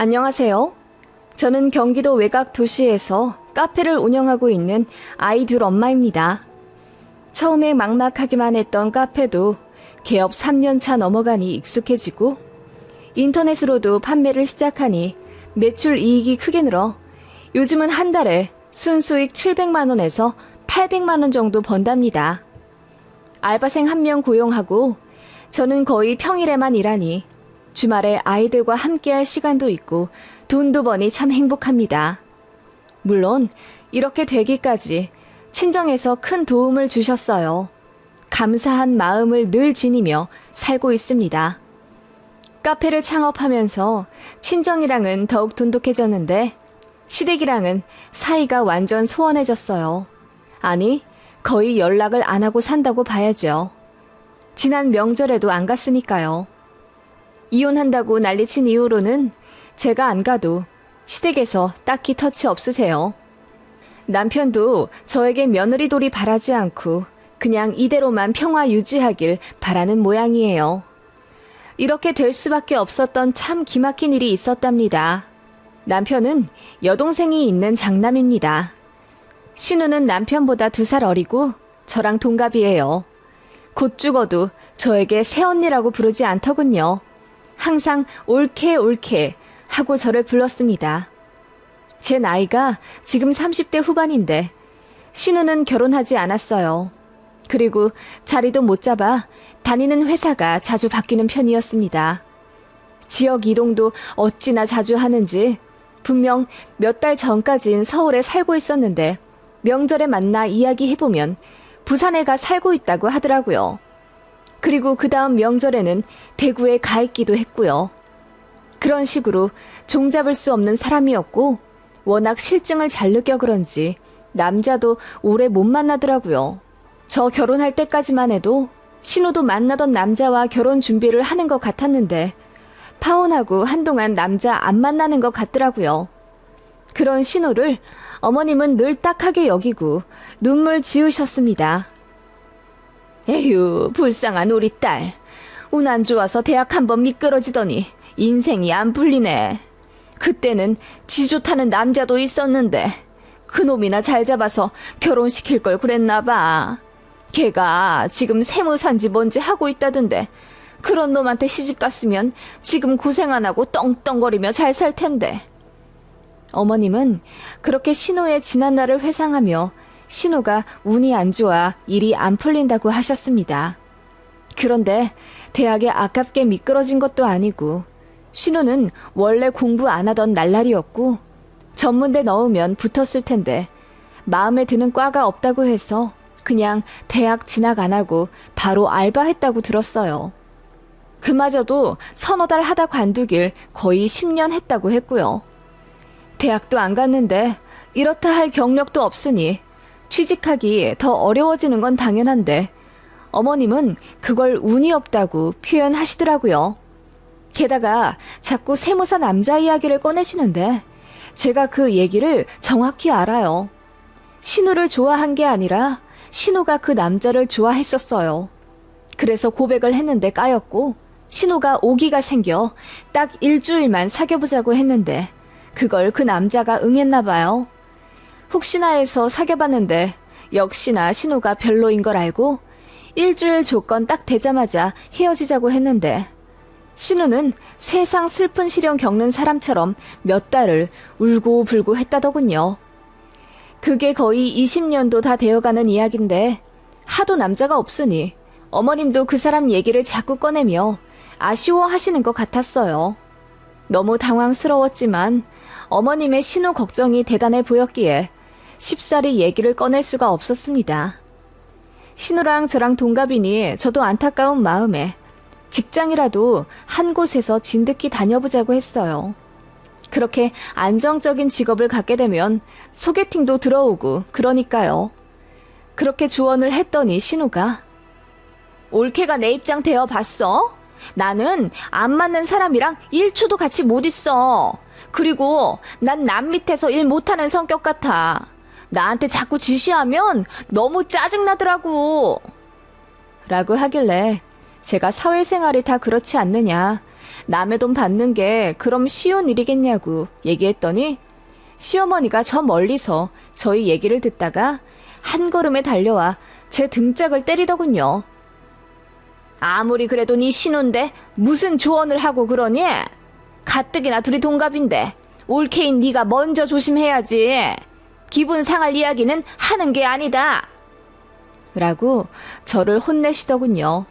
안녕하세요. 저는 경기도 외곽 도시에서 카페를 운영하고 있는 아이 둘 엄마입니다. 처음에 막막하기만 했던 카페도 개업 3년 차 넘어가니 익숙해지고 인터넷으로도 판매를 시작하니 매출 이익이 크게 늘어 요즘은 한 달에 순수익 700만 원에서 800만 원 정도 번답니다. 알바생 1명 고용하고 저는 거의 평일에만 일하니 주말에 아이들과 함께할 시간도 있고 돈도 버니 참 행복합니다. 물론 이렇게 되기까지 친정에서 큰 도움을 주셨어요. 감사한 마음을 늘 지니며 살고 있습니다. 카페를 창업하면서 친정이랑은 더욱 돈독해졌는데 시댁이랑은 사이가 완전 소원해졌어요. 아니, 거의 연락을 안 하고 산다고 봐야죠. 지난 명절에도 안 갔으니까요. 이혼한다고 난리친 이후로는 제가 안 가도 시댁에서 딱히 터치 없으세요. 남편도 저에게 며느리돌이 바라지 않고 그냥 이대로만 평화 유지하길 바라는 모양이에요. 이렇게 될 수밖에 없었던 참 기막힌 일이 있었답니다. 남편은 여동생이 있는 장남입니다. 신우는 남편보다 2살 어리고 저랑 동갑이에요. 곧 죽어도 저에게 새언니라고 부르지 않더군요. 항상 옳게 하고 저를 불렀습니다. 제 나이가 지금 30대 후반인데 신우는 결혼하지 않았어요. 그리고 자리도 못 잡아 다니는 회사가 자주 바뀌는 편이었습니다. 지역 이동도 어찌나 자주 하는지 분명 몇 달 전까진 서울에 살고 있었는데 명절에 만나 이야기해보면 부산에 가 살고 있다고 하더라고요. 그리고 그 다음 명절에는 대구에 가 있기도 했고요. 그런 식으로 종잡을 수 없는 사람이었고 워낙 실증을 잘 느껴 그런지 남자도 오래 못 만나더라고요. 저 결혼할 때까지만 해도 신우도 만나던 남자와 결혼 준비를 하는 것 같았는데 파혼하고 한동안 남자 안 만나는 것 같더라고요. 그런 신우를 어머님은 늘 딱하게 여기고 눈물 지으셨습니다. 에휴, 불쌍한 우리 딸. 운 안 좋아서 대학 한번 미끄러지더니 인생이 안 풀리네. 그때는 지 좋다는 남자도 있었는데 그놈이나 잘 잡아서 결혼시킬 걸 그랬나 봐. 걔가 지금 세무사인지 뭔지 하고 있다던데 그런 놈한테 시집 갔으면 지금 고생 안 하고 떵떵거리며 잘 살 텐데. 어머님은 그렇게 신우의 지난 날을 회상하며 신우가 운이 안 좋아 일이 안 풀린다고 하셨습니다. 그런데 대학에 아깝게 미끄러진 것도 아니고 신우는 원래 공부 안 하던 날라리였고 전문대 넣으면 붙었을 텐데 마음에 드는 과가 없다고 해서 그냥 대학 진학 안 하고 바로 알바했다고 들었어요. 그마저도 서너 달 하다 관두길 거의 10년 했다고 했고요. 대학도 안 갔는데 이렇다 할 경력도 없으니 취직하기 더 어려워지는 건 당연한데 어머님은 그걸 운이 없다고 표현하시더라고요. 게다가 자꾸 세무사 남자 이야기를 꺼내시는데 제가 그 얘기를 정확히 알아요. 신우를 좋아한 게 아니라 신우가 그 남자를 좋아했었어요. 그래서 고백을 했는데 까였고 신우가 오기가 생겨 딱 일주일만 사귀어보자고 했는데 그걸 그 남자가 응했나 봐요. 혹시나 해서 사귀어봤는데 역시나 신우가 별로인 걸 알고 일주일 조건 딱 되자마자 헤어지자고 했는데 신우는 세상 슬픈 시련 겪는 사람처럼 몇 달을 울고불고 했다더군요. 그게 거의 20년도 다 되어가는 이야기인데 하도 남자가 없으니 어머님도 그 사람 얘기를 자꾸 꺼내며 아쉬워하시는 것 같았어요. 너무 당황스러웠지만 어머님의 신우 걱정이 대단해 보였기에 쉽사리 얘기를 꺼낼 수가 없었습니다. 신우랑 저랑 동갑이니 저도 안타까운 마음에 직장이라도 한 곳에서 진득히 다녀보자고 했어요. 그렇게 안정적인 직업을 갖게 되면 소개팅도 들어오고 그러니까요. 그렇게 조언을 했더니 신우가 올케가 내 입장 되어봤어? 나는 안 맞는 사람이랑 1초도 같이 못 있어. 그리고 난 남 밑에서 일 못하는 성격 같아. 나한테 자꾸 지시하면 너무 짜증나더라고. 라고 하길래 제가 사회생활이 다 그렇지 않느냐, 남의 돈 받는 게 그럼 쉬운 일이겠냐고 얘기했더니 시어머니가 저 멀리서 저희 얘기를 듣다가 한 걸음에 달려와 제 등짝을 때리더군요. 아무리 그래도 네 신우인데 무슨 조언을 하고 그러니? 가뜩이나 둘이 동갑인데 올케인 네가 먼저 조심해야지. 기분 상할 이야기는 하는 게 아니다. 라고 저를 혼내시더군요.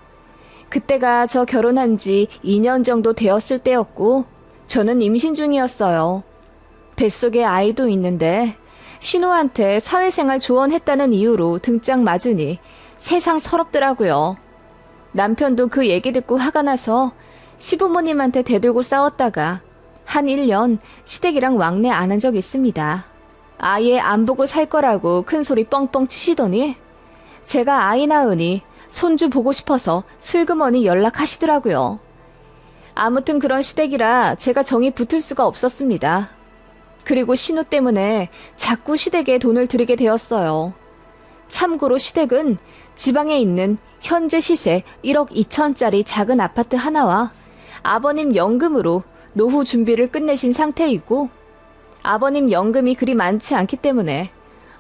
그때가 저 결혼한 지 2년 정도 되었을 때였고 저는 임신 중이었어요. 뱃속에 아이도 있는데 신우한테 사회생활 조언했다는 이유로 등짝 맞으니 세상 서럽더라고요. 남편도 그 얘기 듣고 화가 나서 시부모님한테 대들고 싸웠다가 한 1년 시댁이랑 왕래 안 한 적 있습니다. 아예 안 보고 살 거라고 큰 소리 뻥뻥 치시더니 제가 아이 낳으니 손주 보고 싶어서 슬그머니 연락하시더라고요. 아무튼 그런 시댁이라 제가 정이 붙을 수가 없었습니다. 그리고 신우 때문에 자꾸 시댁에 돈을 들이게 되었어요. 참고로 시댁은 지방에 있는 현재 시세 1억 2천짜리 작은 아파트 하나와 아버님 연금으로 노후 준비를 끝내신 상태이고 아버님 연금이 그리 많지 않기 때문에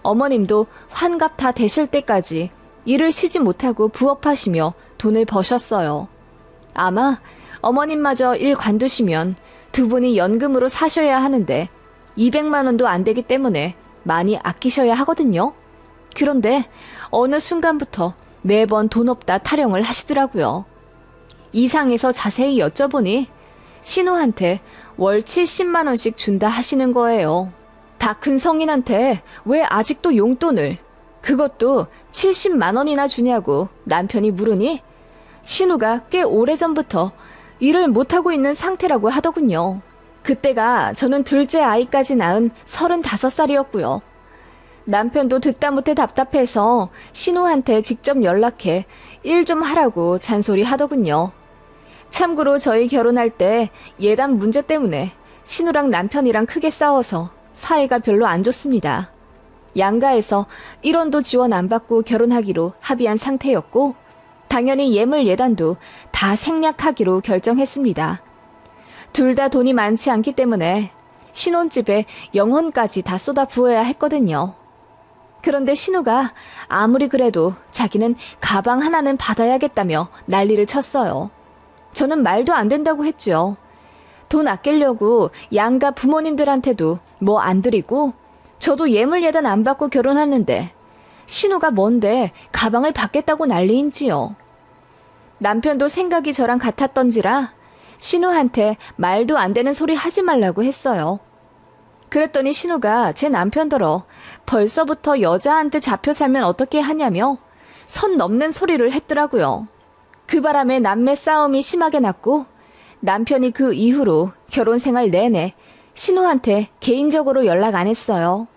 어머님도 환갑 다 되실 때까지 일을 쉬지 못하고 부업하시며 돈을 버셨어요. 아마 어머님마저 일 관두시면 두 분이 연금으로 사셔야 하는데 200만 원도 안 되기 때문에 많이 아끼셔야 하거든요. 그런데 어느 순간부터 매번 돈 없다 타령을 하시더라고요. 이상해서 자세히 여쭤보니 신우한테 월 70만 원씩 준다 하시는 거예요. 다 큰 성인한테 왜 아직도 용돈을, 그것도 70만 원이나 주냐고 남편이 물으니 신우가 꽤 오래전부터 일을 못하고 있는 상태라고 하더군요. 그때가 저는 둘째 아이까지 낳은 35살이었고요. 남편도 듣다 못해 답답해서 신우한테 직접 연락해 일 좀 하라고 잔소리 하더군요. 참고로 저희 결혼할 때 예단 문제 때문에 신우랑 남편이랑 크게 싸워서 사이가 별로 안 좋습니다. 양가에서 1원도 지원 안 받고 결혼하기로 합의한 상태였고 당연히 예물 예단도 다 생략하기로 결정했습니다. 둘 다 돈이 많지 않기 때문에 신혼집에 영혼까지 다 쏟아 부어야 했거든요. 그런데 신우가 아무리 그래도 자기는 가방 하나는 받아야겠다며 난리를 쳤어요. 저는 말도 안 된다고 했죠. 돈 아끼려고 양가 부모님들한테도 뭐 안 드리고 저도 예물 예단 안 받고 결혼했는데 신우가 뭔데 가방을 받겠다고 난리인지요. 남편도 생각이 저랑 같았던지라 신우한테 말도 안 되는 소리 하지 말라고 했어요. 그랬더니 신우가 제 남편더러 벌써부터 여자한테 잡혀 살면 어떻게 하냐며 선 넘는 소리를 했더라고요. 그 바람에 남매 싸움이 심하게 났고 남편이 그 이후로 결혼 생활 내내 신우한테 개인적으로 연락 안 했어요.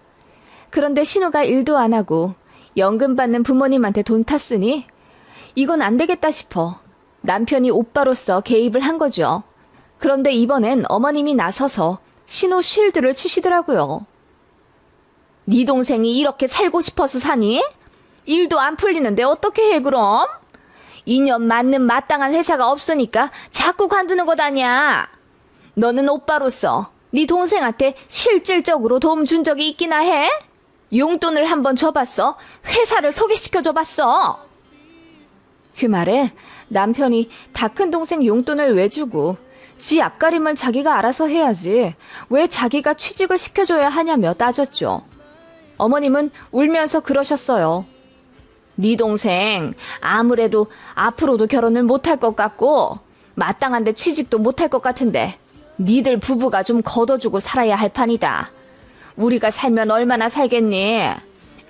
그런데 신우가 일도 안 하고 연금 받는 부모님한테 돈 탔으니 이건 안 되겠다 싶어 남편이 오빠로서 개입을 한 거죠. 그런데 이번엔 어머님이 나서서 신우 쉴드를 치시더라고요. 네 동생이 이렇게 살고 싶어서 사니? 일도 안 풀리는데 어떻게 해 그럼? 2년 맞는 마땅한 회사가 없으니까 자꾸 관두는 것 아니야. 너는 오빠로서 네 동생한테 실질적으로 도움 준 적이 있기나 해? 용돈을 한번 줘봤어? 회사를 소개시켜줘봤어? 그 말에 남편이 다 큰 동생 용돈을 왜 주고 지 앞가림을 자기가 알아서 해야지 왜 자기가 취직을 시켜줘야 하냐며 따졌죠. 어머님은 울면서 그러셨어요. 네 동생 아무래도 앞으로도 결혼을 못할 것 같고 마땅한데 취직도 못할 것 같은데 니들 부부가 좀 걷어주고 살아야 할 판이다. 우리가 살면 얼마나 살겠니?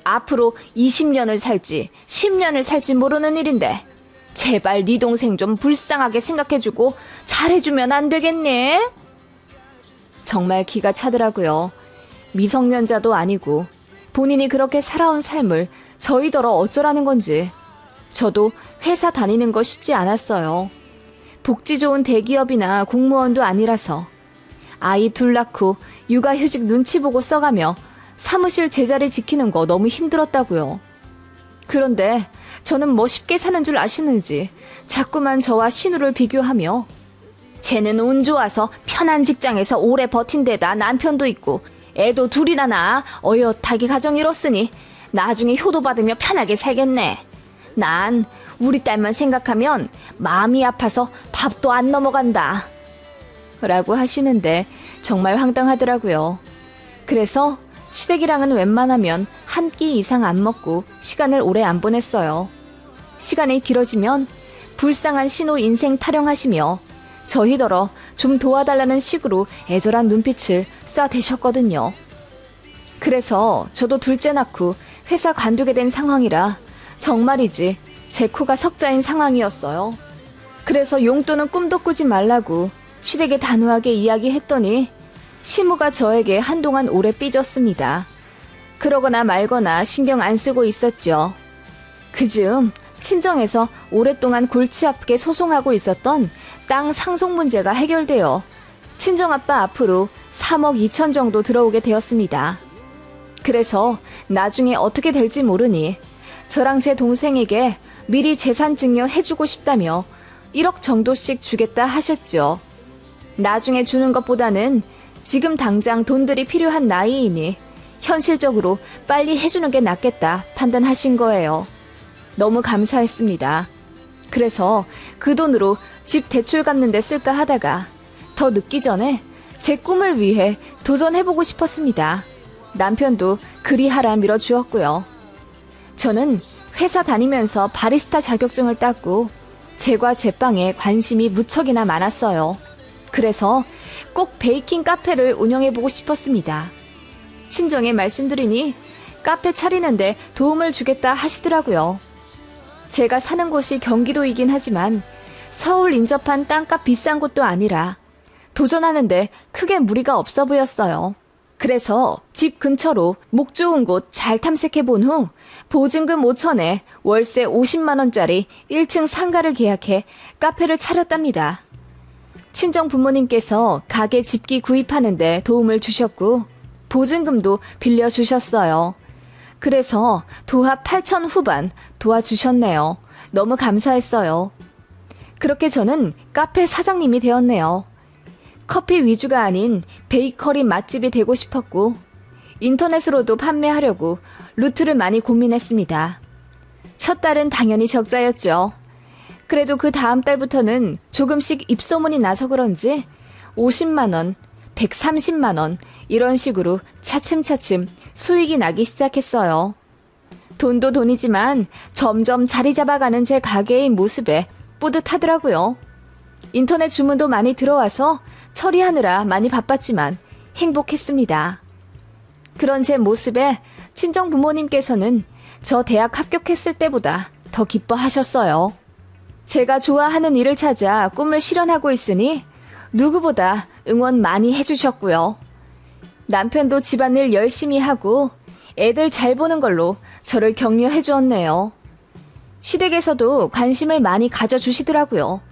앞으로 20년을 살지 10년을 살지 모르는 일인데 제발 네 동생 좀 불쌍하게 생각해주고 잘해주면 안 되겠니? 정말 기가 차더라고요. 미성년자도 아니고 본인이 그렇게 살아온 삶을 저희더러 어쩌라는 건지. 저도 회사 다니는 거 쉽지 않았어요. 복지 좋은 대기업이나 공무원도 아니라서 아이 둘 낳고 육아휴직 눈치 보고 써가며 사무실 제자리 지키는 거 너무 힘들었다고요. 그런데 저는 뭐 쉽게 사는 줄 아시는지 자꾸만 저와 신우를 비교하며 쟤는 운 좋아서 편한 직장에서 오래 버틴 데다 남편도 있고 애도 둘이나 낳아 어엿하게 가정 이뤘으니 나중에 효도받으며 편하게 살겠네. 난 우리 딸만 생각하면 마음이 아파서 밥도 안 넘어간다. 라고 하시는데 정말 황당하더라고요. 그래서 시댁이랑은 웬만하면 한 끼 이상 안 먹고 시간을 오래 안 보냈어요. 시간이 길어지면 불쌍한 신우 인생 타령하시며 저희더러 좀 도와달라는 식으로 애절한 눈빛을 쏴대셨거든요. 그래서 저도 둘째 낳고 회사 관두게 된 상황이라 정말이지 제 코가 석자인 상황이었어요. 그래서 용돈은 꿈도 꾸지 말라고 시댁에 단호하게 이야기했더니 시무가 저에게 한동안 오래 삐졌습니다. 그러거나 말거나 신경 안 쓰고 있었죠. 그즈음 친정에서 오랫동안 골치 아프게 소송하고 있었던 땅 상속 문제가 해결되어 친정아빠 앞으로 3억 2천 정도 들어오게 되었습니다. 그래서 나중에 어떻게 될지 모르니 저랑 제 동생에게 미리 재산 증여 해주고 싶다며 1억 정도씩 주겠다 하셨죠. 나중에 주는 것보다는 지금 당장 돈들이 필요한 나이이니 현실적으로 빨리 해주는 게 낫겠다 판단하신 거예요. 너무 감사했습니다. 그래서 그 돈으로 집 대출 갚는 데 쓸까 하다가 더 늦기 전에 제 꿈을 위해 도전해보고 싶었습니다. 남편도 그리하라 밀어주었고요. 저는 회사 다니면서 바리스타 자격증을 땄고 제과 제빵에 관심이 무척이나 많았어요. 그래서 꼭 베이킹 카페를 운영해보고 싶었습니다. 친정에 말씀드리니 카페 차리는데 도움을 주겠다 하시더라고요. 제가 사는 곳이 경기도이긴 하지만 서울 인접한 땅값 비싼 곳도 아니라 도전하는데 크게 무리가 없어 보였어요. 그래서 집 근처로 목 좋은 곳 잘 탐색해본 후 보증금 5천에 월세 50만 원짜리 1층 상가를 계약해 카페를 차렸답니다. 친정 부모님께서 가게 집기 구입하는데 도움을 주셨고 보증금도 빌려주셨어요. 그래서 도합 8천 후반 도와주셨네요. 너무 감사했어요. 그렇게 저는 카페 사장님이 되었네요. 커피 위주가 아닌 베이커리 맛집이 되고 싶었고 인터넷으로도 판매하려고 루트를 많이 고민했습니다. 첫 달은 당연히 적자였죠. 그래도 그 다음 달부터는 조금씩 입소문이 나서 그런지 50만 원, 130만 원 이런 식으로 차츰차츰 수익이 나기 시작했어요. 돈도 돈이지만 점점 자리 잡아가는 제 가게의 모습에 뿌듯하더라고요. 인터넷 주문도 많이 들어와서 처리하느라 많이 바빴지만 행복했습니다. 그런 제 모습에 친정 부모님께서는 저 대학 합격했을 때보다 더 기뻐하셨어요. 제가 좋아하는 일을 찾아 꿈을 실현하고 있으니 누구보다 응원 많이 해주셨고요. 남편도 집안일 열심히 하고 애들 잘 보는 걸로 저를 격려해 주었네요. 시댁에서도 관심을 많이 가져주시더라고요.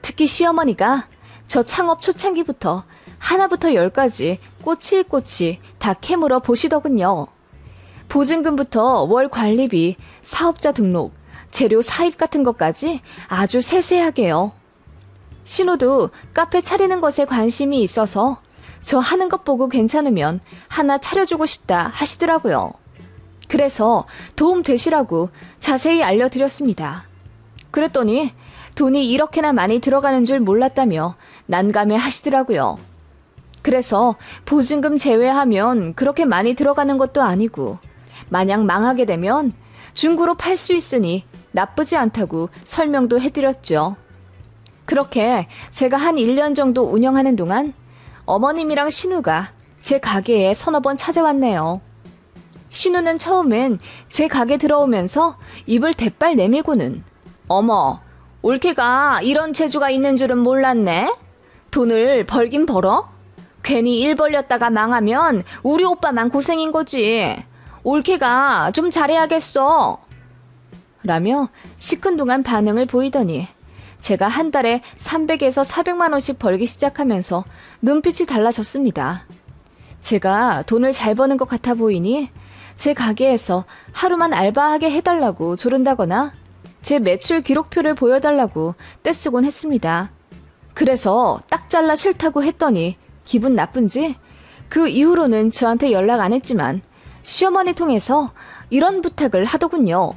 특히 시어머니가 저 창업 초창기부터 하나부터 열까지 꼬치꼬치 다 캐물어 보시더군요. 보증금부터 월 관리비, 사업자 등록, 재료 사입 같은 것까지 아주 세세하게요. 신우도 카페 차리는 것에 관심이 있어서 저 하는 것 보고 괜찮으면 하나 차려주고 싶다 하시더라고요. 그래서 도움 되시라고 자세히 알려드렸습니다. 그랬더니 돈이 이렇게나 많이 들어가는 줄 몰랐다며 난감해 하시더라고요. 그래서 보증금 제외하면 그렇게 많이 들어가는 것도 아니고 만약 망하게 되면 중고로 팔 수 있으니 나쁘지 않다고 설명도 해드렸죠. 그렇게 제가 한 1년 정도 운영하는 동안 어머님이랑 신우가 제 가게에 서너 번 찾아왔네요. 신우는 처음엔 제 가게 들어오면서 입을 대빨 내밀고는 어머, 올케가 이런 재주가 있는 줄은 몰랐네? 돈을 벌긴 벌어? 괜히 일 벌렸다가 망하면 우리 오빠만 고생인 거지. 올케가 좀 잘해야겠어. 라며 시큰둥한 반응을 보이더니 제가 한 달에 300에서 400만 원씩 벌기 시작하면서 눈빛이 달라졌습니다. 제가 돈을 잘 버는 것 같아 보이니 제 가게에서 하루만 알바하게 해달라고 조른다거나 제 매출 기록표를 보여달라고 떼쓰곤 했습니다. 그래서 딱 잘라 싫다고 했더니 기분 나쁜지 그 이후로는 저한테 연락 안 했지만 시어머니 통해서 이런 부탁을 하더군요.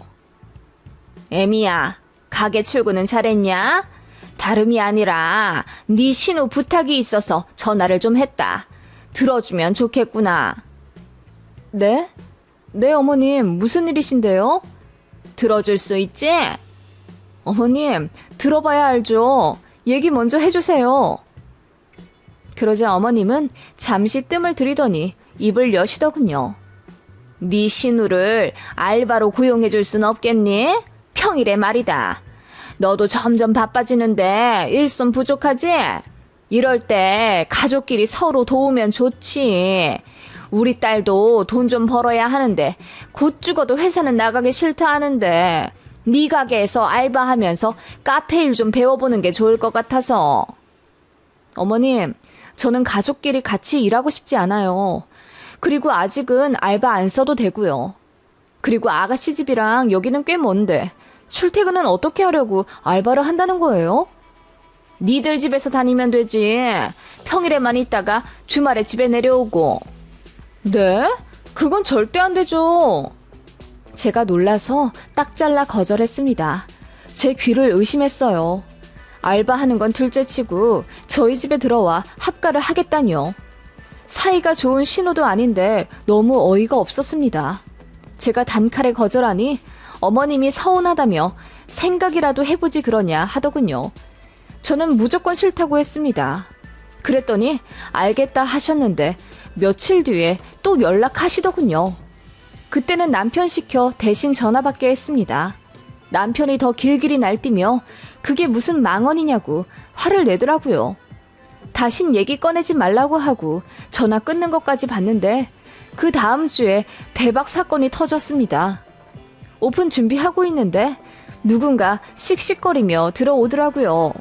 애미야, 가게 출근은 잘했냐? 다름이 아니라 네 신우 부탁이 있어서 전화를 좀 했다. 들어주면 좋겠구나. 네? 네, 어머님, 무슨 일이신데요? 들어줄 수 있지? 어머님, 들어봐야 알죠. 얘기 먼저 해주세요. 그러자 어머님은 잠시 뜸을 들이더니 입을 여시더군요. 네 신우를 알바로 고용해줄 순 없겠니? 평일에 말이다. 너도 점점 바빠지는데 일손 부족하지? 이럴 때 가족끼리 서로 도우면 좋지. 우리 딸도 돈 좀 벌어야 하는데 곧 죽어도 회사는 나가기 싫다 하는데 네 가게에서 알바하면서 카페 일 좀 배워보는 게 좋을 것 같아서. 어머님, 저는 가족끼리 같이 일하고 싶지 않아요. 그리고 아직은 알바 안 써도 되고요. 그리고 아가씨 집이랑 여기는 꽤 먼데 출퇴근은 어떻게 하려고 알바를 한다는 거예요? 니들 집에서 다니면 되지. 평일에만 있다가 주말에 집에 내려오고. 네? 그건 절대 안 되죠. 제가 놀라서 딱 잘라 거절했습니다. 제 귀를 의심했어요. 알바하는 건 둘째치고 저희 집에 들어와 합가를 하겠다니요. 사이가 좋은 신호도 아닌데 너무 어이가 없었습니다. 제가 단칼에 거절하니 어머님이 서운하다며 생각이라도 해보지 그러냐 하더군요. 저는 무조건 싫다고 했습니다. 그랬더니 알겠다 하셨는데 며칠 뒤에 또 연락하시더군요. 그때는 남편 시켜 대신 전화받게 했습니다. 남편이 더 길길이 날뛰며 그게 무슨 망언이냐고 화를 내더라고요. 다신 얘기 꺼내지 말라고 하고 전화 끊는 것까지 봤는데 그 다음 주에 대박 사건이 터졌습니다. 오픈 준비하고 있는데 누군가 씩씩거리며 들어오더라고요.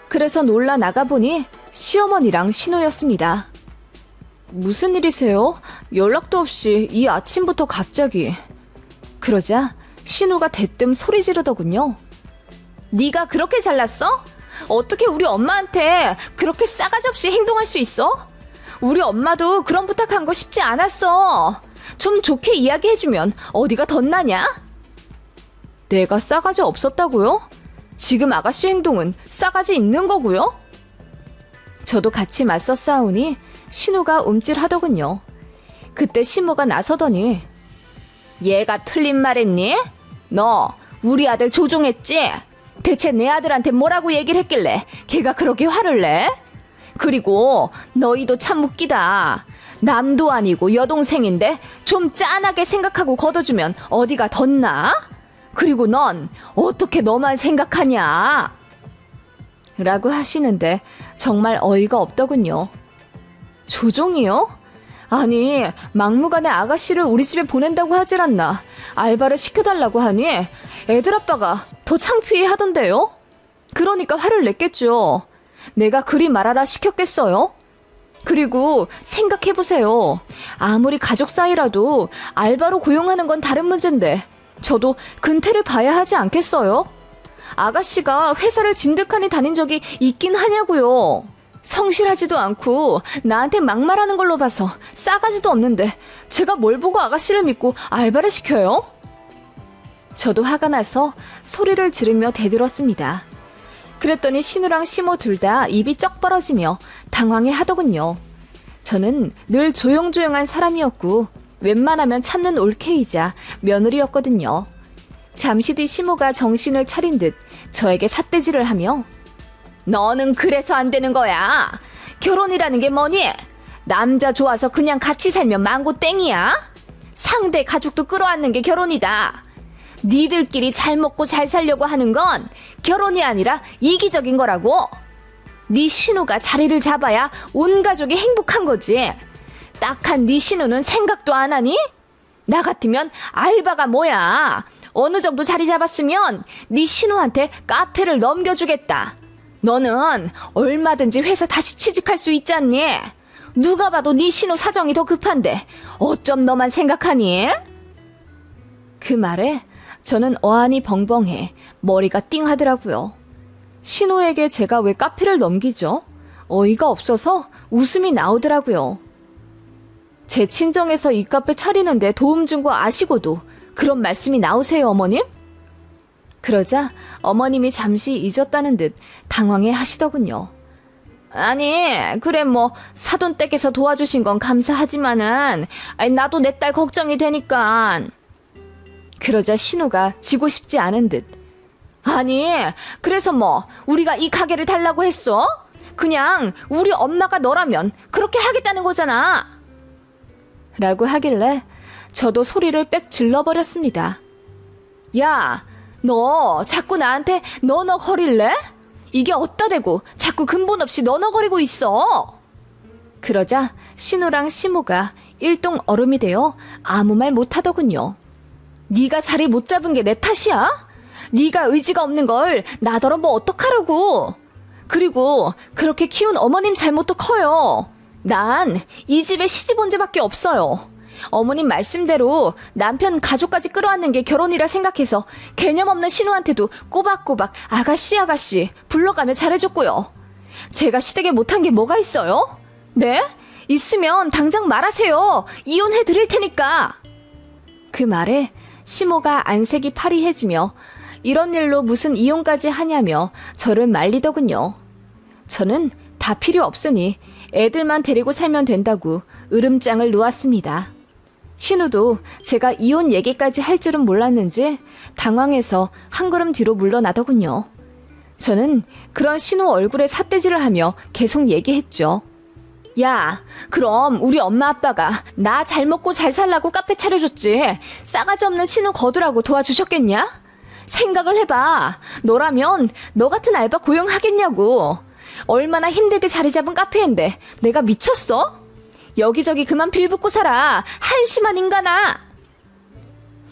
그래서 놀라 나가보니 시어머니랑 신우였습니다. 무슨 일이세요? 연락도 없이 이 아침부터 갑자기. 그러자 신우가 대뜸 소리 지르더군요. 네가 그렇게 잘났어? 어떻게 우리 엄마한테 그렇게 싸가지 없이 행동할 수 있어? 우리 엄마도 그런 부탁한 거 쉽지 않았어. 좀 좋게 이야기해주면 어디가 덧나냐? 내가 싸가지 없었다고요? 지금 아가씨 행동은 싸가지 있는 거고요? 저도 같이 맞서 싸우니 신우가 움찔하더군요. 그때 시모가 나서더니 얘가 틀린 말했니? 너 우리 아들 조종했지? 대체 내 아들한테 뭐라고 얘기를 했길래 걔가 그렇게 화를 내? 그리고 너희도 참 웃기다. 남도 아니고 여동생인데 좀 짠하게 생각하고 걷어주면 어디가 덧나? 그리고 넌 어떻게 너만 생각하냐? 라고 하시는데 정말 어이가 없더군요. 조종이요? 아니, 막무가내 아가씨를 우리 집에 보낸다고 하질 않나. 알바를 시켜달라고 하니 애들 아빠가 더 창피해 하던데요? 그러니까 화를 냈겠죠. 내가 그리 말하라 시켰겠어요? 그리고 생각해보세요. 아무리 가족 사이라도 알바로 고용하는 건 다른 문제인데 저도 근태를 봐야 하지 않겠어요? 아가씨가 회사를 진득하니 다닌 적이 있긴 하냐고요. 성실하지도 않고 나한테 막말하는 걸로 봐서 싸가지도 없는데 제가 뭘 보고 아가씨를 믿고 알바를 시켜요? 저도 화가 나서 소리를 지르며 대들었습니다. 그랬더니 신우랑 시모 둘 다 입이 쩍 벌어지며 당황해 하더군요. 저는 늘 조용조용한 사람이었고 웬만하면 참는 올케이자 며느리였거든요. 잠시 뒤 시모가 정신을 차린 듯 저에게 삿대질을 하며 너는 그래서 안 되는 거야. 결혼이라는 게 뭐니? 남자 좋아서 그냥 같이 살면 망고 땡이야? 상대 가족도 끌어안는 게 결혼이다. 니들끼리 잘 먹고 잘 살려고 하는 건 결혼이 아니라 이기적인 거라고. 네 신우가 자리를 잡아야 온 가족이 행복한 거지. 딱한 네 신우는 생각도 안 하니? 나 같으면 알바가 뭐야. 어느 정도 자리 잡았으면 네 신우한테 카페를 넘겨주겠다. 너는 얼마든지 회사 다시 취직할 수 있지 않니? 누가 봐도 네 신우 사정이 더 급한데 어쩜 너만 생각하니? 그 말에 저는 어안이 벙벙해 머리가 띵하더라고요. 신우에게 제가 왜 카페를 넘기죠? 어이가 없어서 웃음이 나오더라고요. 제 친정에서 이 카페 차리는데 도움 준 거 아시고도 그런 말씀이 나오세요, 어머님? 그러자 어머님이 잠시 잊었다는 듯 당황해 하시더군요. 아니, 그래 뭐 사돈댁에서 도와주신 건 감사하지만은 나도 내 딸 걱정이 되니까. 그러자 신우가 지고 싶지 않은 듯. 아니, 그래서 뭐 우리가 이 가게를 달라고 했어? 그냥 우리 엄마가 너라면 그렇게 하겠다는 거잖아. 라고 하길래 저도 소리를 빽 질러버렸습니다. 야, 너 자꾸 나한테 너너거릴래? 이게 어따 대고 자꾸 근본 없이 너너거리고 있어. 그러자 신우랑 시모가 일동 얼음이 되어 아무 말 못하더군요. 네가 자리 못 잡은 게 내 탓이야? 네가 의지가 없는 걸 나더러 뭐 어떡하라고. 그리고 그렇게 키운 어머님 잘못도 커요. 난 이 집에 시집 온 죄밖에 없어요. 어머님 말씀대로 남편 가족까지 끌어안는 게 결혼이라 생각해서 개념 없는 신우한테도 꼬박꼬박 아가씨 불러가며 잘해줬고요. 제가 시댁에 못한 게 뭐가 있어요? 네? 있으면 당장 말하세요. 이혼해 드릴 테니까. 그 말에 시모가 안색이 파리해지며 이런 일로 무슨 이혼까지 하냐며 저를 말리더군요. 저는 다 필요 없으니 애들만 데리고 살면 된다고 으름장을 놓았습니다. 신우도 제가 이혼 얘기까지 할 줄은 몰랐는지 당황해서 한 걸음 뒤로 물러나더군요. 저는 그런 신우 얼굴에 삿대질을 하며 계속 얘기했죠. 야, 그럼 우리 엄마 아빠가 나 잘 먹고 잘 살라고 카페 차려줬지 싸가지 없는 신우 거두라고 도와주셨겠냐? 생각을 해봐. 너라면 너 같은 알바 고용하겠냐고. 얼마나 힘들게 자리 잡은 카페인데 내가 미쳤어? 여기저기 그만 빌붙고 살아. 한심한 인간아.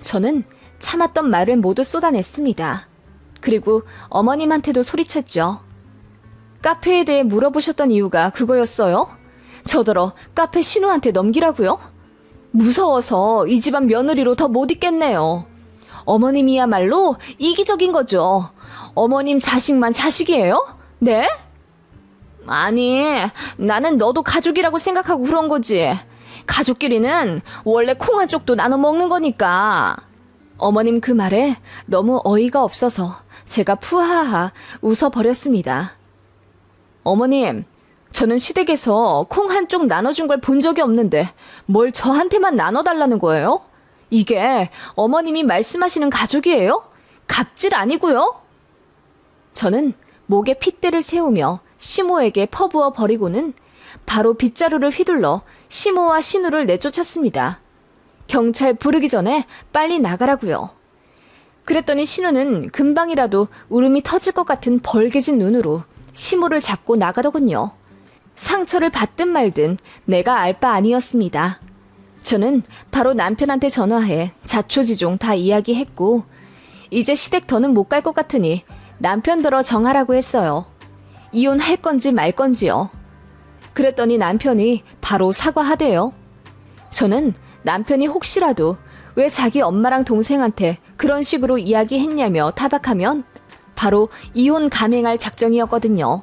저는 참았던 말을 모두 쏟아냈습니다. 그리고 어머님한테도 소리쳤죠. 카페에 대해 물어보셨던 이유가 그거였어요? 저더러 카페 신우한테 넘기라고요? 무서워서 이 집안 며느리로 더 못 있겠네요. 어머님이야말로 이기적인 거죠. 어머님 자식만 자식이에요? 네? 아니, 나는 너도 가족이라고 생각하고 그런 거지. 가족끼리는 원래 콩 한 쪽도 나눠 먹는 거니까. 어머님 그 말에 너무 어이가 없어서 제가 푸하하 웃어버렸습니다. 어머님, 저는 시댁에서 콩 한 쪽 나눠준 걸 본 적이 없는데 뭘 저한테만 나눠달라는 거예요? 이게 어머님이 말씀하시는 가족이에요? 갑질 아니고요? 저는 목에 핏대를 세우며 시모에게 퍼부어 버리고는 바로 빗자루를 휘둘러 시모와 신우를 내쫓았습니다. 경찰 부르기 전에 빨리 나가라고요. 그랬더니 신우는 금방이라도 울음이 터질 것 같은 벌개진 눈으로 시모를 잡고 나가더군요. 상처를 받든 말든 내가 알 바 아니었습니다. 저는 바로 남편한테 전화해 자초지종 다 이야기했고 이제 시댁 더는 못 갈 것 같으니 남편더러 정하라고 했어요. 이혼할 건지 말 건지요. 그랬더니 남편이 바로 사과하대요. 저는 남편이 혹시라도 왜 자기 엄마랑 동생한테 그런 식으로 이야기했냐며 타박하면 바로 이혼 감행할 작정이었거든요.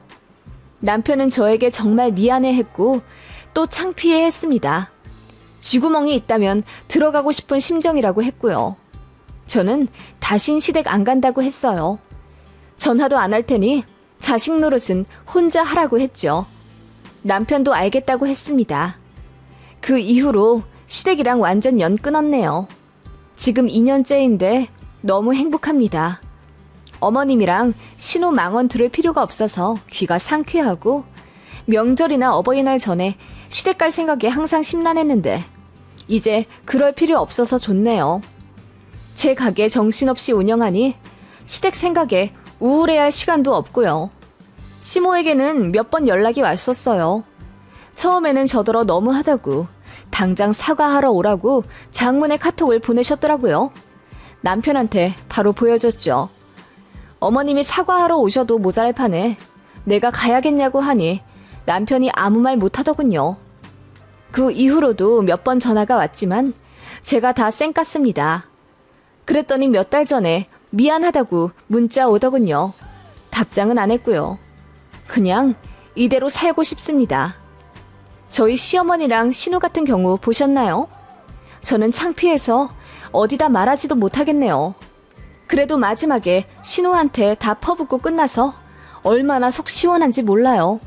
남편은 저에게 정말 미안해했고 또 창피해했습니다. 쥐구멍이 있다면 들어가고 싶은 심정이라고 했고요. 저는 다신 시댁 안 간다고 했어요. 전화도 안 할 테니 자식 노릇은 혼자 하라고 했죠. 남편도 알겠다고 했습니다. 그 이후로 시댁이랑 완전 연 끊었네요. 지금 2년째인데 너무 행복합니다. 어머님이랑 신우 망언 들을 필요가 없어서 귀가 상쾌하고 명절이나 어버이날 전에 시댁 갈 생각에 항상 심란했는데 이제 그럴 필요 없어서 좋네요. 제 가게 정신없이 운영하니 시댁 생각에 우울해할 시간도 없고요. 시모에게는 몇 번 연락이 왔었어요. 처음에는 저더러 너무하다고 당장 사과하러 오라고 장문의 카톡을 보내셨더라고요. 남편한테 바로 보여줬죠. 어머님이 사과하러 오셔도 모자랄 판에 내가 가야겠냐고 하니 남편이 아무 말 못하더군요. 그 이후로도 몇 번 전화가 왔지만 제가 다 쌩깠습니다. 그랬더니 몇 달 전에 미안하다고 문자 오더군요. 답장은 안 했고요. 그냥 이대로 살고 싶습니다. 저희 시어머니랑 신우 같은 경우 보셨나요? 저는 창피해서 어디다 말하지도 못하겠네요. 그래도 마지막에 신우한테 다 퍼붓고 끝나서 얼마나 속 시원한지 몰라요.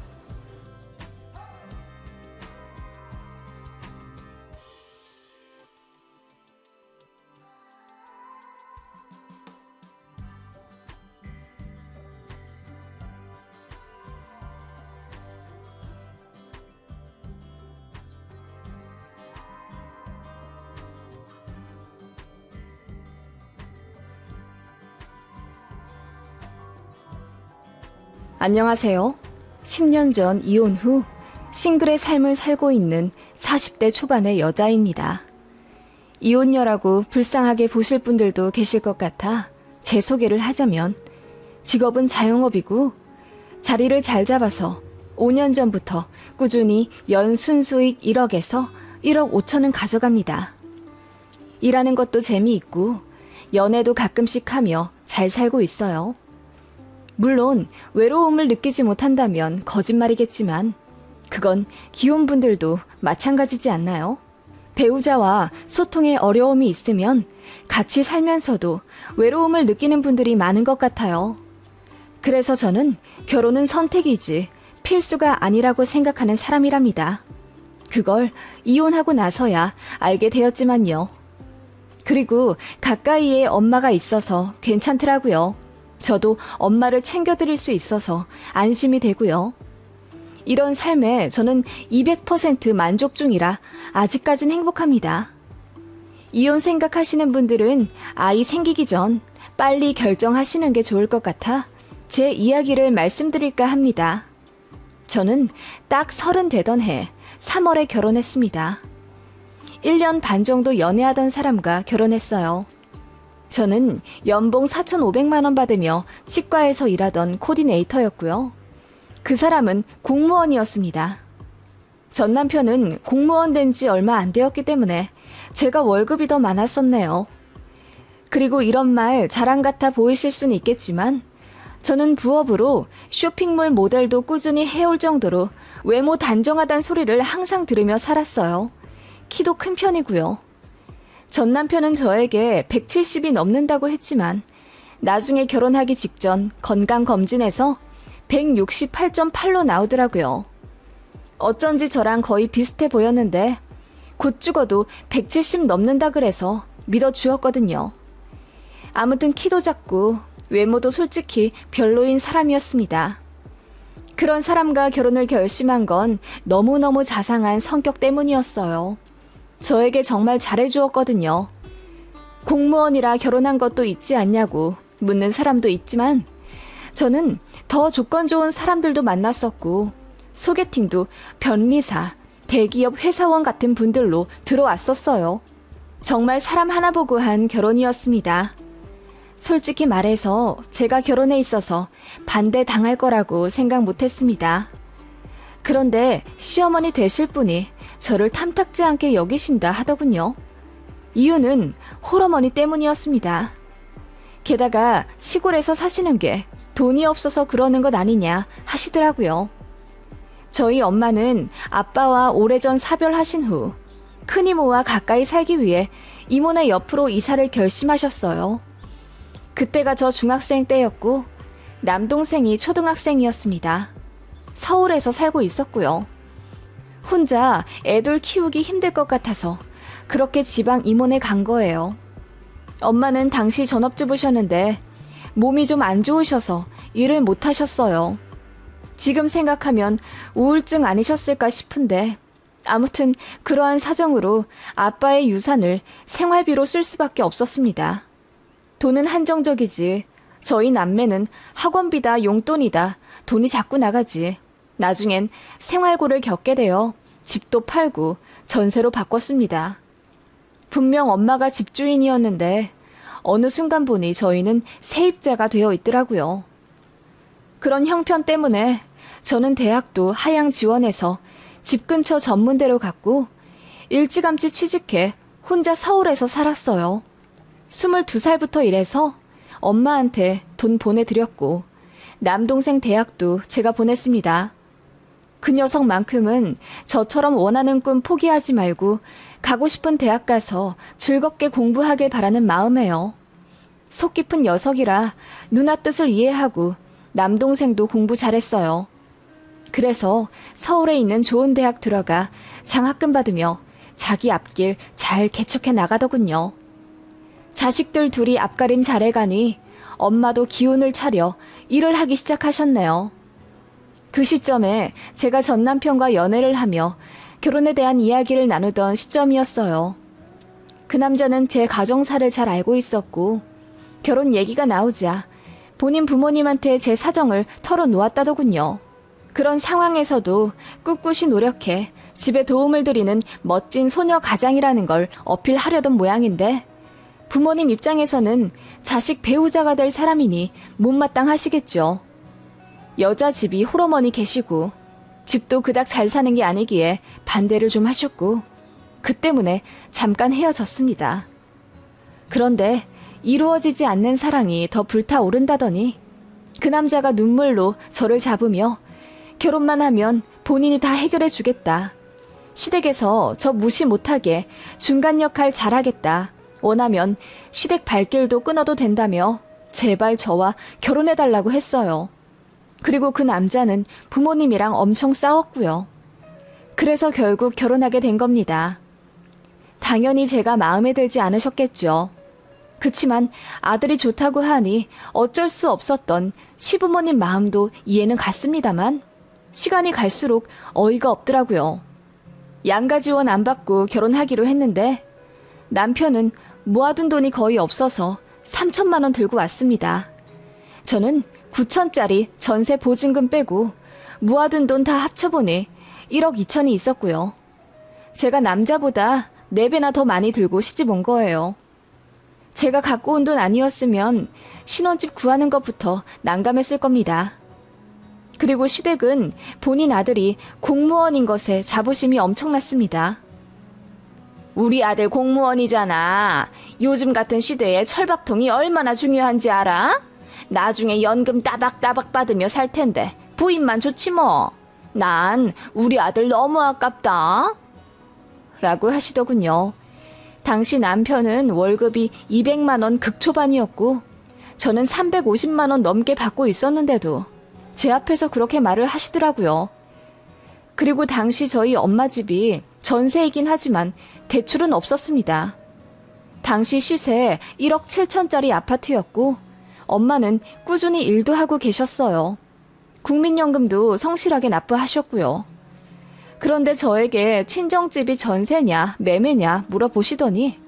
안녕하세요. 10년 전 이혼 후 싱글의 삶을 살고 있는 40대 초반의 여자입니다. 이혼녀라고 불쌍하게 보실 분들도 계실 것 같아 제 소개를 하자면 직업은 자영업이고 자리를 잘 잡아서 5년 전부터 꾸준히 연 순수익 1억에서 1억 5천은 가져갑니다. 일하는 것도 재미있고 연애도 가끔씩 하며 잘 살고 있어요. 물론 외로움을 느끼지 못한다면 거짓말이겠지만 그건 기혼 분들도 마찬가지지 않나요? 배우자와 소통에 어려움이 있으면 같이 살면서도 외로움을 느끼는 분들이 많은 것 같아요. 그래서 저는 결혼은 선택이지 필수가 아니라고 생각하는 사람이랍니다. 그걸 이혼하고 나서야 알게 되었지만요. 그리고 가까이에 엄마가 있어서 괜찮더라고요. 저도 엄마를 챙겨드릴 수 있어서 안심이 되고요. 이런 삶에 저는 200% 만족 중이라 아직까진 행복합니다. 이혼 생각하시는 분들은 아이 생기기 전 빨리 결정하시는 게 좋을 것 같아 제 이야기를 말씀드릴까 합니다. 저는 딱 30 되던 해 3월에 결혼했습니다. 1년 반 정도 연애하던 사람과 결혼했어요. 저는 연봉 4,500만 원 받으며 치과에서 일하던 코디네이터였고요. 그 사람은 공무원이었습니다. 전 남편은 공무원 된 지 얼마 안 되었기 때문에 제가 월급이 더 많았었네요. 그리고 이런 말 자랑 같아 보이실 수는 있겠지만 저는 부업으로 쇼핑몰 모델도 꾸준히 해올 정도로 외모 단정하단 소리를 항상 들으며 살았어요. 키도 큰 편이고요. 전 남편은 저에게 170이 넘는다고 했지만 나중에 결혼하기 직전 건강검진에서 168.8로 나오더라고요. 어쩐지 저랑 거의 비슷해 보였는데 곧 죽어도 170 넘는다 그래서 믿어주었거든요. 아무튼 키도 작고 외모도 솔직히 별로인 사람이었습니다. 그런 사람과 결혼을 결심한 건 너무너무 자상한 성격 때문이었어요. 저에게 정말 잘해주었거든요. 공무원이라 결혼한 것도 있지 않냐고 묻는 사람도 있지만 저는 더 조건 좋은 사람들도 만났었고 소개팅도 변리사, 대기업 회사원 같은 분들로 들어왔었어요. 정말 사람 하나 보고 한 결혼이었습니다. 솔직히 말해서 제가 결혼에 있어서 반대당할 거라고 생각 못했습니다. 그런데 시어머니 되실 분이 저를 탐탁지 않게 여기신다 하더군요. 이유는 홀어머니 때문이었습니다. 게다가 시골에서 사시는 게 돈이 없어서 그러는 것 아니냐 하시더라고요. 저희 엄마는 아빠와 오래전 사별하신 후 큰이모와 가까이 살기 위해 이모네 옆으로 이사를 결심하셨어요. 그때가 저 중학생 때였고 남동생이 초등학생이었습니다. 서울에서 살고 있었고요. 혼자 애들 키우기 힘들 것 같아서 그렇게 지방 이모네 간 거예요. 엄마는 당시 전업주부셨는데 몸이 좀 안 좋으셔서 일을 못 하셨어요. 지금 생각하면 우울증 아니셨을까 싶은데 아무튼 그러한 사정으로 아빠의 유산을 생활비로 쓸 수밖에 없었습니다. 돈은 한정적이지 저희 남매는 학원비다 용돈이다 돈이 자꾸 나가지. 나중엔 생활고를 겪게 되어 집도 팔고 전세로 바꿨습니다. 분명 엄마가 집주인이었는데 어느 순간 보니 저희는 세입자가 되어 있더라고요. 그런 형편 때문에 저는 대학도 하향 지원해서 집 근처 전문대로 갔고 일찌감치 취직해 혼자 서울에서 살았어요. 22살부터 일해서 엄마한테 돈 보내드렸고 남동생 대학도 제가 보냈습니다. 그 녀석만큼은 저처럼 원하는 꿈 포기하지 말고 가고 싶은 대학 가서 즐겁게 공부하길 바라는 마음에요. 속 깊은 녀석이라 누나 뜻을 이해하고 남동생도 공부 잘했어요. 그래서 서울에 있는 좋은 대학 들어가 장학금 받으며 자기 앞길 잘 개척해 나가더군요. 자식들 둘이 앞가림 잘해가니 엄마도 기운을 차려 일을 하기 시작하셨네요. 그 시점에 제가 전 남편과 연애를 하며 결혼에 대한 이야기를 나누던 시점이었어요. 그 남자는 제 가정사를 잘 알고 있었고 결혼 얘기가 나오자 본인 부모님한테 제 사정을 털어놓았다더군요. 그런 상황에서도 꿋꿋이 노력해 집에 도움을 드리는 멋진 소녀 가장이라는 걸 어필하려던 모양인데 부모님 입장에서는 자식 배우자가 될 사람이니 못마땅하시겠죠. 여자 집이 홀어머니 계시고 집도 그닥 잘 사는 게 아니기에 반대를 좀 하셨고 그 때문에 잠깐 헤어졌습니다. 그런데 이루어지지 않는 사랑이 더 불타오른다더니 그 남자가 눈물로 저를 잡으며 결혼만 하면 본인이 다 해결해 주겠다. 시댁에서 저 무시 못하게 중간 역할 잘하겠다. 원하면 시댁 발길도 끊어도 된다며 제발 저와 결혼해달라고 했어요. 그리고 그 남자는 부모님이랑 엄청 싸웠고요. 그래서 결국 결혼하게 된 겁니다. 당연히 제가 마음에 들지 않으셨겠죠. 그치만 아들이 좋다고 하니 어쩔 수 없었던 시부모님 마음도 이해는 갔습니다만 시간이 갈수록 어이가 없더라고요. 양가 지원 안 받고 결혼하기로 했는데 남편은 모아둔 돈이 거의 없어서 3천만 원 들고 왔습니다. 저는 9천짜리 전세 보증금 빼고 모아둔 돈 다 합쳐보니 1억 2천이 있었고요. 제가 남자보다 4배나 더 많이 들고 시집 온 거예요. 제가 갖고 온 돈 아니었으면 신혼집 구하는 것부터 난감했을 겁니다. 그리고 시댁은 본인 아들이 공무원인 것에 자부심이 엄청났습니다. 우리 아들 공무원이잖아. 요즘 같은 시대에 철밥통이 얼마나 중요한지 알아? 나중에 연금 따박따박 받으며 살 텐데 부인만 좋지 뭐. 난 우리 아들 너무 아깝다. 라고 하시더군요. 당시 남편은 월급이 200만 원 극초반이었고 저는 350만 원 넘게 받고 있었는데도 제 앞에서 그렇게 말을 하시더라고요. 그리고 당시 저희 엄마 집이 전세이긴 하지만 대출은 없었습니다. 당시 시세 1억 7천짜리 아파트였고 엄마는 꾸준히 일도 하고 계셨어요. 국민연금도 성실하게 납부하셨고요. 그런데 저에게 친정집이 전세냐 매매냐 물어보시더니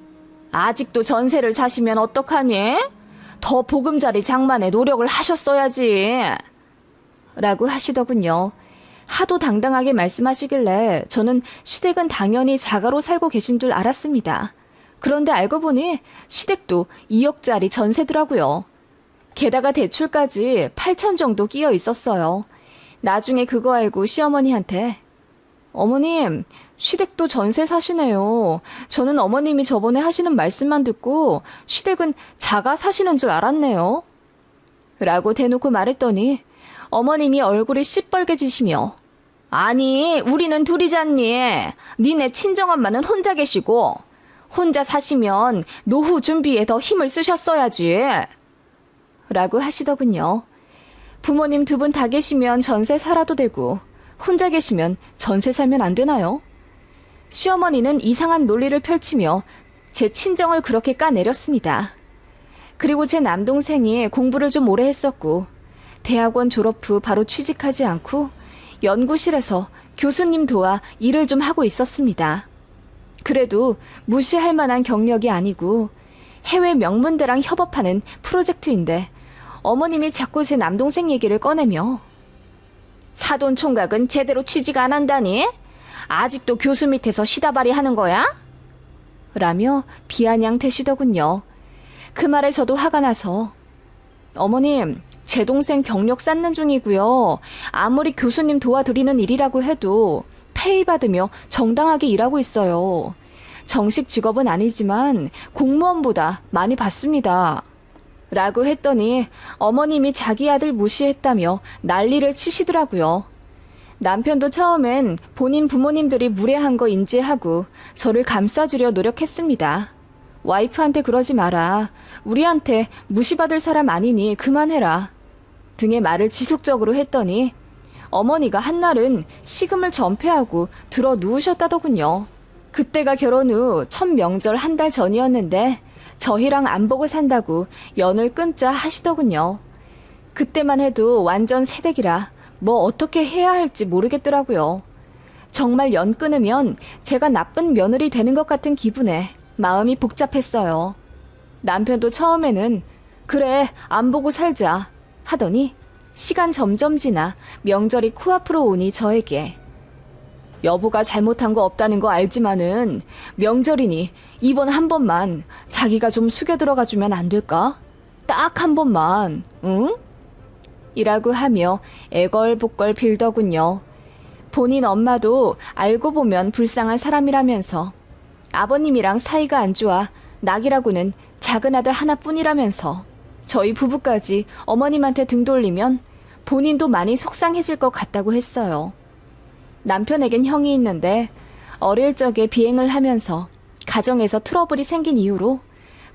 아직도 전세를 사시면 어떡하니? 더 보금자리 장만에 노력을 하셨어야지. 라고 하시더군요. 하도 당당하게 말씀하시길래 저는 시댁은 당연히 자가로 살고 계신 줄 알았습니다. 그런데 알고 보니 시댁도 2억짜리 전세더라고요. 게다가 대출까지 8천 정도 끼어 있었어요. 나중에 그거 알고 시어머니한테 어머님, 시댁도 전세 사시네요. 저는 어머님이 저번에 하시는 말씀만 듣고 시댁은 자가 사시는 줄 알았네요. 라고 대놓고 말했더니 어머님이 얼굴이 시뻘개지시며 아니, 우리는 둘이잖니. 니네 친정엄마는 혼자 계시고 혼자 사시면 노후 준비에 더 힘을 쓰셨어야지. 라고 하시더군요. 부모님 2분 다 계시면 전세 살아도 되고 혼자 계시면 전세 살면 안 되나요? 시어머니는 이상한 논리를 펼치며 제 친정을 그렇게 까내렸습니다. 그리고 제 남동생이 공부를 좀 오래 했었고 대학원 졸업 후 바로 취직하지 않고 연구실에서 교수님 도와 일을 좀 하고 있었습니다. 그래도 무시할 만한 경력이 아니고 해외 명문대랑 협업하는 프로젝트인데 어머님이 자꾸 제 남동생 얘기를 꺼내며 사돈 총각은 제대로 취직 안 한다니? 아직도 교수 밑에서 시다발이 하는 거야? 라며 비아냥대시더군요. 그 말에 저도 화가 나서 어머님, 제 동생 경력 쌓는 중이고요. 아무리 교수님 도와드리는 일이라고 해도 페이 받으며 정당하게 일하고 있어요. 정식 직업은 아니지만 공무원보다 많이 받습니다. 라고 했더니 어머님이 자기 아들 무시했다며 난리를 치시더라고요. 남편도 처음엔 본인 부모님들이 무례한 거 인지하고 저를 감싸주려 노력했습니다. 와이프한테 그러지 마라. 우리한테 무시받을 사람 아니니 그만해라. 등의 말을 지속적으로 했더니 어머니가 한날은 식음을 전폐하고 들어 누우셨다더군요. 그때가 결혼 후 첫 명절 한 달 전이었는데 저희랑 안 보고 산다고 연을 끊자 하시더군요. 그때만 해도 완전 새댁이라 뭐 어떻게 해야 할지 모르겠더라고요. 정말 연 끊으면 제가 나쁜 며느리 되는 것 같은 기분에 마음이 복잡했어요. 남편도 처음에는 그래 안 보고 살자 하더니 시간 점점 지나 명절이 코앞으로 오니 저에게 여보가 잘못한 거 없다는 거 알지만은 명절이니 이번 한 번만 자기가 좀 숙여 들어가 주면 안 될까? 딱 한 번만, 응? 이라고 하며 애걸복걸 빌더군요. 본인 엄마도 알고 보면 불쌍한 사람이라면서 아버님이랑 사이가 안 좋아 낙이라고는 작은 아들 하나뿐이라면서 저희 부부까지 어머님한테 등 돌리면 본인도 많이 속상해질 것 같다고 했어요. 남편에겐 형이 있는데 어릴 적에 비행을 하면서 가정에서 트러블이 생긴 이후로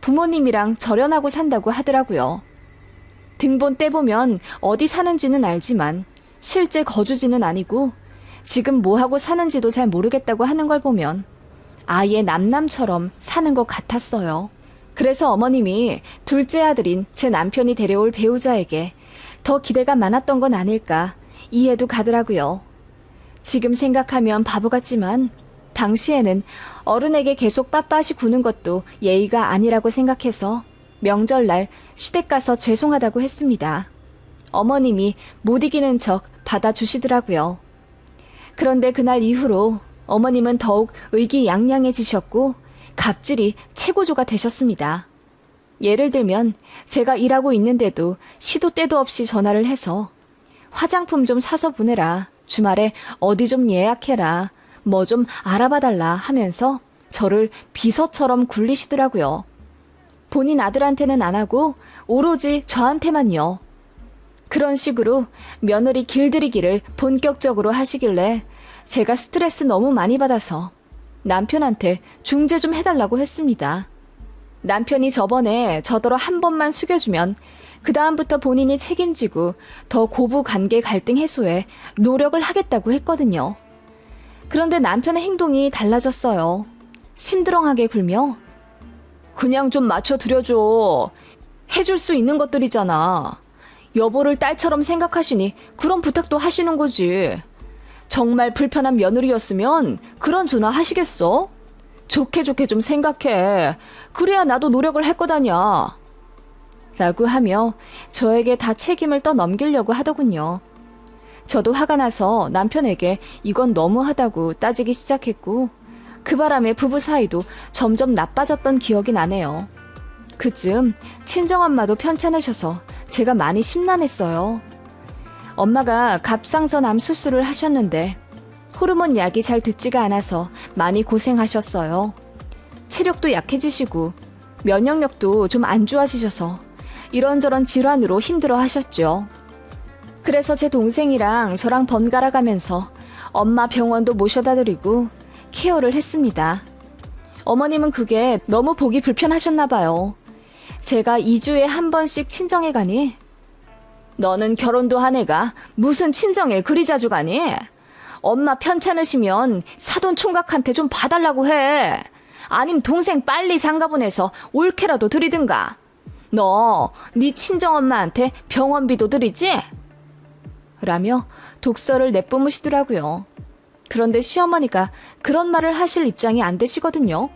부모님이랑 절연하고 산다고 하더라고요. 등본 떼보면 어디 사는지는 알지만 실제 거주지는 아니고 지금 뭐하고 사는지도 잘 모르겠다고 하는 걸 보면 아예 남남처럼 사는 것 같았어요. 그래서 어머님이 둘째 아들인 제 남편이 데려올 배우자에게 더 기대가 많았던 건 아닐까 이해도 가더라고요. 지금 생각하면 바보 같지만 당시에는 어른에게 계속 빳빳이 구는 것도 예의가 아니라고 생각해서 명절날 시댁 가서 죄송하다고 했습니다. 어머님이 못 이기는 척 받아주시더라고요. 그런데 그날 이후로 어머님은 더욱 의기양양해지셨고 갑질이 최고조가 되셨습니다. 예를 들면 제가 일하고 있는데도 시도 때도 없이 전화를 해서 화장품 좀 사서 보내라. 주말에 어디 좀 예약해라. 뭐 좀 알아봐달라 하면서 저를 비서처럼 굴리시더라고요. 본인 아들한테는 안 하고 오로지 저한테만요. 그런 식으로 며느리 길들이기를 본격적으로 하시길래 제가 스트레스 너무 많이 받아서 남편한테 중재 좀 해달라고 했습니다. 남편이 저번에 저더러 한 번만 숙여주면 그 다음부터 본인이 책임지고 더 고부 관계 갈등 해소에 노력을 하겠다고 했거든요. 그런데 남편의 행동이 달라졌어요. 심드렁하게 굴며 그냥 좀 맞춰드려줘. 해줄 수 있는 것들이잖아. 여보를 딸처럼 생각하시니 그런 부탁도 하시는 거지. 정말 불편한 며느리였으면 그런 전화 하시겠어? 좋게 좀 생각해. 그래야 나도 노력을 할 거다냐. 라고 하며 저에게 다 책임을 떠넘기려고 하더군요. 저도 화가 나서 남편에게 이건 너무하다고 따지기 시작했고 그 바람에 부부 사이도 점점 나빠졌던 기억이 나네요. 그쯤 친정엄마도 편찮으셔서 제가 많이 심란했어요. 엄마가 갑상선 암 수술을 하셨는데 호르몬 약이 잘 듣지가 않아서 많이 고생하셨어요. 체력도 약해지시고 면역력도 좀 안 좋아지셔서 이런저런 질환으로 힘들어 하셨죠. 그래서 제 동생이랑 저랑 번갈아 가면서 엄마 병원도 모셔다 드리고 케어를 했습니다. 어머님은 그게 너무 보기 불편하셨나 봐요. 제가 2주에 한 번씩 친정에 가니 너는 결혼도 한 애가 무슨 친정에 그리 자주 가니? 엄마 편찮으시면 사돈 총각한테 좀 봐달라고 해. 아님 동생 빨리 장가보내서 올케라도 드리든가. 너 네 친정엄마한테 병원비도 드리지? 라며 독서를 내뿜으시더라고요. 그런데 시어머니가 그런 말을 하실 입장이 안 되시거든요.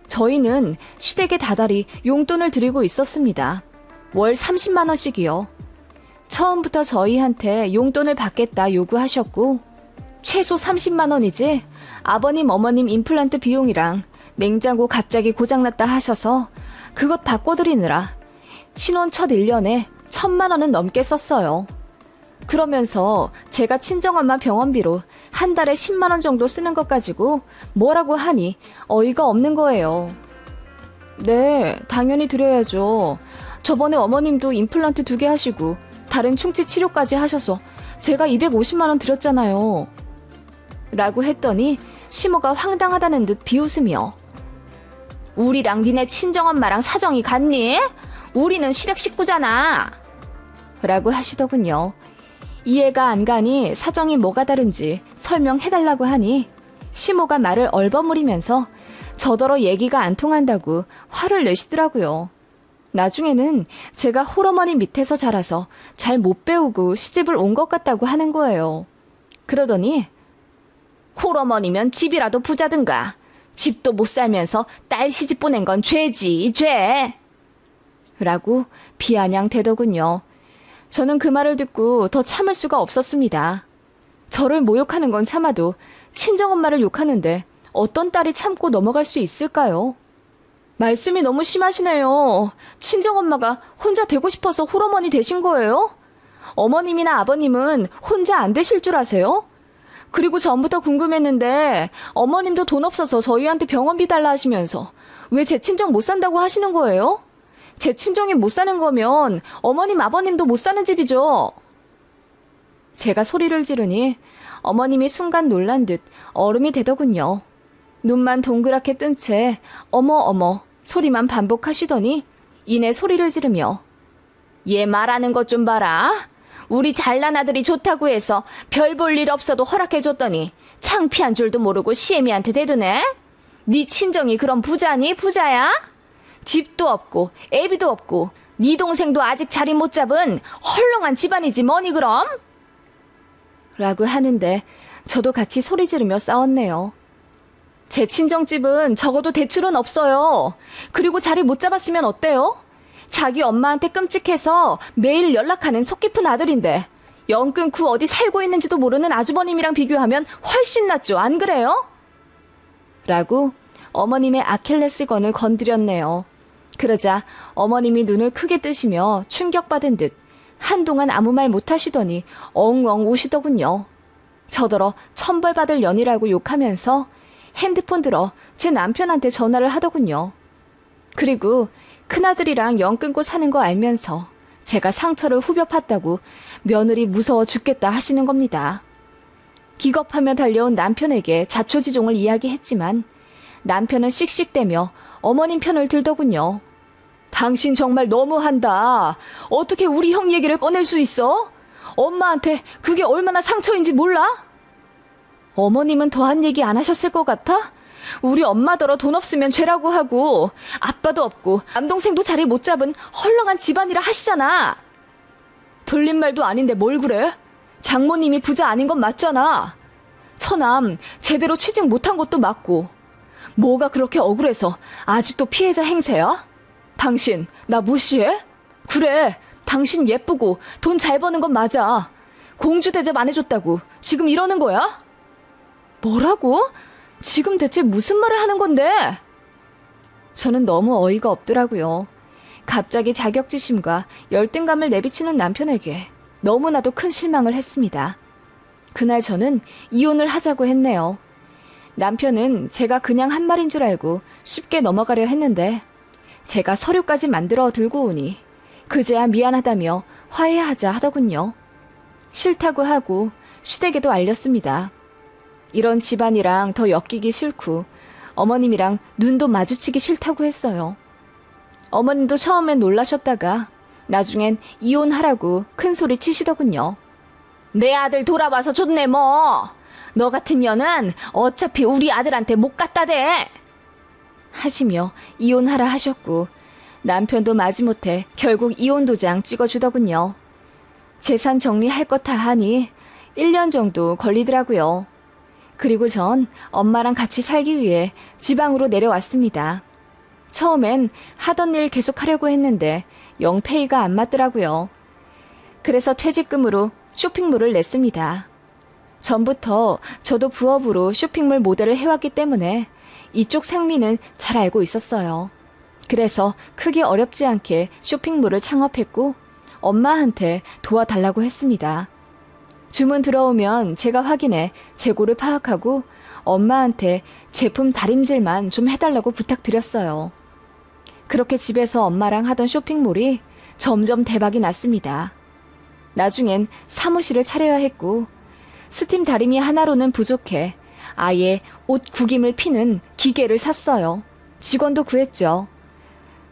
저희는 시댁에 다달이 용돈을 드리고 있었습니다. 월 30만 원씩이요. 처음부터 저희한테 용돈을 받겠다 요구하셨고 최소 30만 원이지 아버님 어머님 임플란트 비용이랑 냉장고 갑자기 고장났다 하셔서 그것 바꿔드리느라 신혼 첫 1년에 1,000만 원은 넘게 썼어요. 그러면서 제가 친정엄마 병원비로 한 달에 10만 원 정도 쓰는 것 가지고 뭐라고 하니 어이가 없는 거예요. 네, 당연히 드려야죠. 저번에 어머님도 임플란트 2개 하시고 다른 충치 치료까지 하셔서 제가 250만 원 드렸잖아요. 라고 했더니 시모가 황당하다는 듯 비웃으며 우리랑 니네 친정엄마랑 사정이 같니? 우리는 시댁 식구잖아. 라고 하시더군요. 이해가 안 가니 사정이 뭐가 다른지 설명해달라고 하니 시모가 말을 얼버무리면서 저더러 얘기가 안 통한다고 화를 내시더라고요. 나중에는 제가 홀어머니 밑에서 자라서 잘 못 배우고 시집을 온 것 같다고 하는 거예요. 그러더니 홀어머니면 집이라도 부자든가. 집도 못 살면서 딸 시집 보낸 건 죄지, 죄. 라고 비아냥대더군요. 저는 그 말을 듣고 더 참을 수가 없었습니다. 저를 모욕하는 건 참아도 친정엄마를 욕하는데 어떤 딸이 참고 넘어갈 수 있을까요? 말씀이 너무 심하시네요. 친정엄마가 혼자 되고 싶어서 홀어머니 되신 거예요? 어머님이나 아버님은 혼자 안 되실 줄 아세요? 그리고 전부터 궁금했는데 어머님도 돈 없어서 저희한테 병원비 달라 하시면서 왜 제 친정 못 산다고 하시는 거예요? 제 친정이 못 사는 거면 어머님 아버님도 못 사는 집이죠. 제가 소리를 지르니 어머님이 순간 놀란 듯 얼음이 되더군요. 눈만 동그랗게 뜬 채 어머 어머 소리만 반복하시더니 이내 소리를 지르며 얘 말하는 것 좀 봐라. 우리 잘난 아들이 좋다고 해서 별 볼 일 없어도 허락해줬더니 창피한 줄도 모르고 시애미한테 대드네. 네 친정이 그럼 부자니 부자야? 집도 없고 애비도 없고 네 동생도 아직 자리 못 잡은 헐렁한 집안이지 뭐니 그럼? 라고 하는데 저도 같이 소리 지르며 싸웠네요. 제 친정집은 적어도 대출은 없어요. 그리고 자리 못 잡았으면 어때요? 자기 엄마한테 끔찍해서 매일 연락하는 속 깊은 아들인데 연 끊고 어디 살고 있는지도 모르는 아주버님이랑 비교하면 훨씬 낫죠. 안 그래요? 라고 어머님의 아킬레스건을 건드렸네요. 그러자 어머님이 눈을 크게 뜨시며 충격받은 듯 한동안 아무 말 못하시더니 엉엉 우시더군요. 저더러 천벌받을 년이라고 욕하면서 핸드폰 들어 제 남편한테 전화를 하더군요. 그리고 큰아들이랑 연 끊고 사는 거 알면서 제가 상처를 후벼 팠다고 며느리 무서워 죽겠다 하시는 겁니다. 기겁하며 달려온 남편에게 자초지종을 이야기했지만 남편은 씩씩대며 어머님 편을 들더군요. 당신 정말 너무한다. 어떻게 우리 형 얘기를 꺼낼 수 있어? 엄마한테 그게 얼마나 상처인지 몰라? 어머님은 더한 얘기 안 하셨을 것 같아? 우리 엄마더러 돈 없으면 죄라고 하고 아빠도 없고 남동생도 자리 못 잡은 헐렁한 집안이라 하시잖아. 들린 말도 아닌데 뭘 그래? 장모님이 부자 아닌 건 맞잖아. 처남 제대로 취직 못한 것도 맞고 뭐가 그렇게 억울해서 아직도 피해자 행세야? 당신 나 무시해? 그래, 당신 예쁘고 돈 잘 버는 건 맞아. 공주 대접 안 해줬다고 지금 이러는 거야? 뭐라고? 지금 대체 무슨 말을 하는 건데? 저는 너무 어이가 없더라고요. 갑자기 자격지심과 열등감을 내비치는 남편에게 너무나도 큰 실망을 했습니다. 그날 저는 이혼을 하자고 했네요. 남편은 제가 그냥 한 말인 줄 알고 쉽게 넘어가려 했는데 제가 서류까지 만들어 들고 오니 그제야 미안하다며 화해하자 하더군요. 싫다고 하고 시댁에도 알렸습니다. 이런 집안이랑 더 엮이기 싫고 어머님이랑 눈도 마주치기 싫다고 했어요. 어머님도 처음엔 놀라셨다가 나중엔 이혼하라고 큰 소리 치시더군요. 내 아들 돌아와서 좋네 뭐. 너 같은 년은 어차피 우리 아들한테 못 갖다 대. 하시며 이혼하라 하셨고 남편도 마지못해 결국 이혼 도장 찍어주더군요. 재산 정리할 것 다 하니 1년 정도 걸리더라고요. 그리고 전 엄마랑 같이 살기 위해 지방으로 내려왔습니다. 처음엔 하던 일 계속 하려고 했는데 영 페이가 안 맞더라고요. 그래서 퇴직금으로 쇼핑몰을 냈습니다. 전부터 저도 부업으로 쇼핑몰 모델을 해왔기 때문에 이쪽 생리는 잘 알고 있었어요. 그래서 크게 어렵지 않게 쇼핑몰을 창업했고 엄마한테 도와달라고 했습니다. 주문 들어오면 제가 확인해 재고를 파악하고 엄마한테 제품 다림질만 좀 해달라고 부탁드렸어요. 그렇게 집에서 엄마랑 하던 쇼핑몰이 점점 대박이 났습니다. 나중엔 사무실을 차려야 했고 스팀 다리미 하나로는 부족해 아예 옷 구김을 피는 기계를 샀어요. 직원도 구했죠.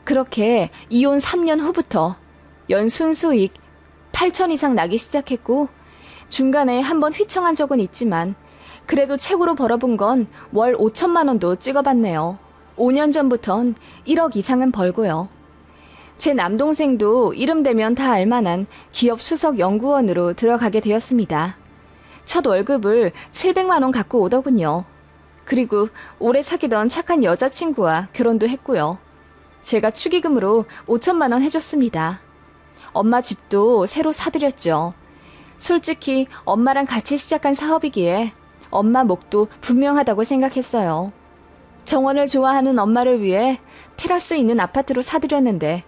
그렇게 이혼 3년 후부터 연 순수익 8천 이상 나기 시작했고 중간에 한번 휘청한 적은 있지만 그래도 최고로 벌어본 건 월 5천만 원도 찍어봤네요. 5년 전부턴 1억 이상은 벌고요. 제 남동생도 이름 되면 다 알만한 기업 수석 연구원으로 들어가게 되었습니다. 첫 월급을 700만 원 갖고 오더군요. 그리고 오래 사귀던 착한 여자친구와 결혼도 했고요. 제가 축의금으로 5천만 원 해줬습니다. 엄마 집도 새로 사드렸죠. 솔직히 엄마랑 같이 시작한 사업이기에 엄마 목도 분명하다고 생각했어요. 정원을 좋아하는 엄마를 위해 테라스 있는 아파트로 사드렸는데